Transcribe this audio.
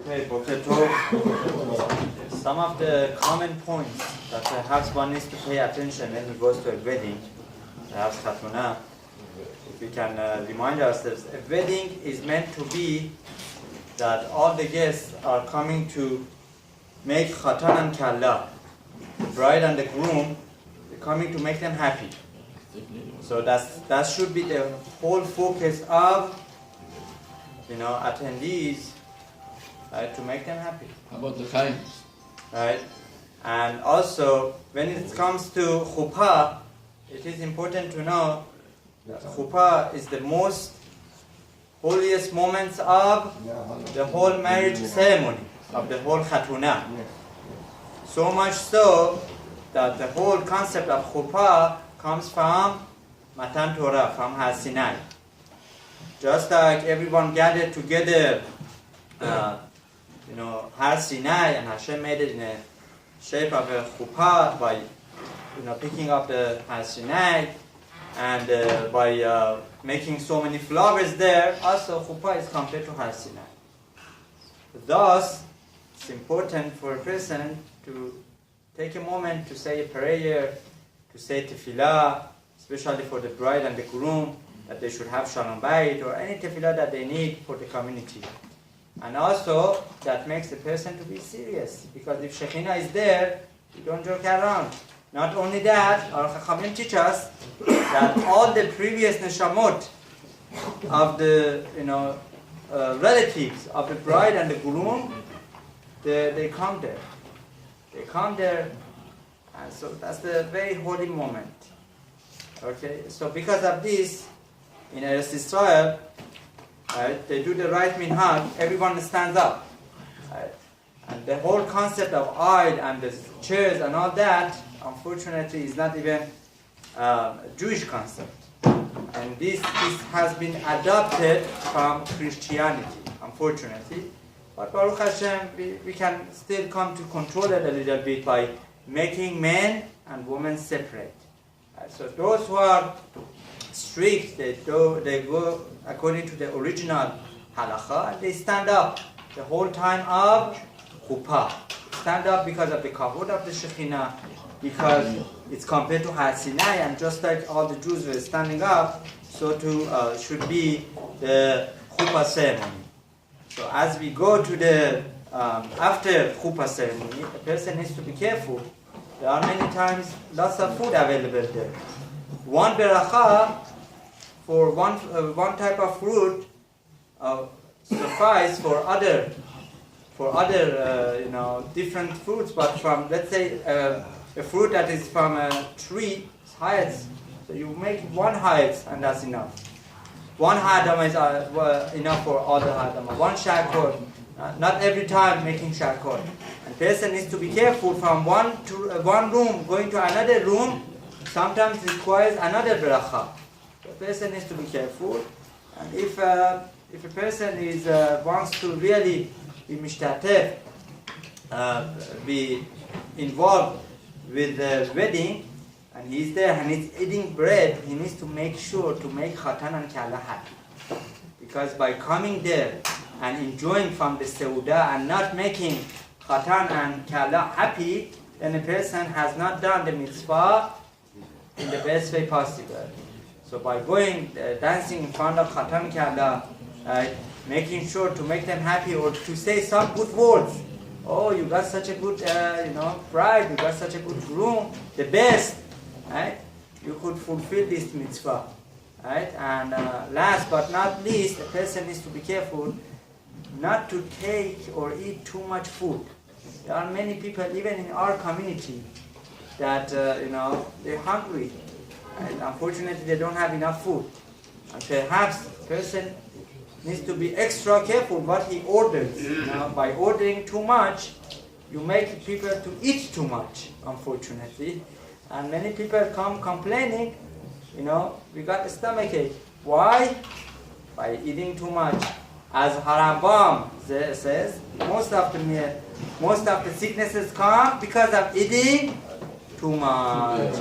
Okay, some of the common points that perhaps one needs to pay attention when he goes to a wedding, perhaps Khatuna, if we can remind ourselves, a wedding is meant to be that all the guests are coming to make khatan and kalla. The bride and the groom, they're coming to make them happy. So that should be the whole focus of attendees, right, to make them happy. How about the kindness? Right? And also, when it comes to chuppah, it is important to know that chuppah is the most holiest moments of the whole marriage ceremony, of the whole khatuna. So much so that the whole concept of chuppah comes from Matan Torah, from Har Sinai. Just like everyone gathered together, Har Sinai, and Hashem made it in a shape of a chuppah by, picking up the Har Sinai, and by making so many flowers there. Also, chuppah is compared to Har Sinai. Thus, it's important for a person to take a moment to say a prayer, to say tefillah, especially for the bride and the groom, that they should have shalom bayit or any tefillah that they need for the community. And also, that makes the person to be serious, because if Shekhinah is there, you don't joke around. Not only that, our Chachamim teach us that all the previous neshamot of the relatives of the bride and the groom, they come there. They come there, and so that's the very holy moment. Okay, so because of this, in Eretz Israel, right, they do the right minhag, everyone stands up. Right? And the whole concept of Eid and the chairs and all that, unfortunately, is not even a Jewish concept. And this has been adopted from Christianity, unfortunately. But Baruch Hashem, we can still come to control it a little bit by making men and women separate. So those who are strict, they go according to the original halakha, and they stand up the whole time of chuppah. Stand up because of the kavod of the Shekhinah, because it's compared to Har Sinai, and just like all the Jews were standing up, so too should be the chuppah ceremony. So as we go to the after chuppah ceremony, a person needs to be careful. There are many times lots of food available there. One beracha for one type of fruit suffice for other different fruits, but from, let's say, a fruit that is from a tree, hayatz, so you make one hayatz and that's enough. One hadama is enough for all the hadama. One shakor, not every time making shakor. And person needs to be careful from one room going to another room. Sometimes requires another bracha. The person needs to be careful. And if a person wants to really be mishtatef, be involved with the wedding, and he's there and he's eating bread, he needs to make sure to make khatan and kalla happy. Because by coming there and enjoying from the seudah and not making khatan and kalla happy, then a person has not done the mitzvah in the best way possible. So by going dancing in front of khatan kalla, making sure to make them happy or to say some good words. Oh, you got such a good bride, you got such a good groom, the best. Right? You could fulfill this mitzvah. Right? And last but not least, a person needs to be careful not to take or eat too much food. There are many people, even in our community, that they're hungry. And unfortunately, they don't have enough food. And perhaps a person needs to be extra careful what he orders. By ordering too much, you make people to eat too much, unfortunately. And many people come complaining, we got a stomachache. Why? By eating too much. As Harambam says, most of the sicknesses come because of eating too much.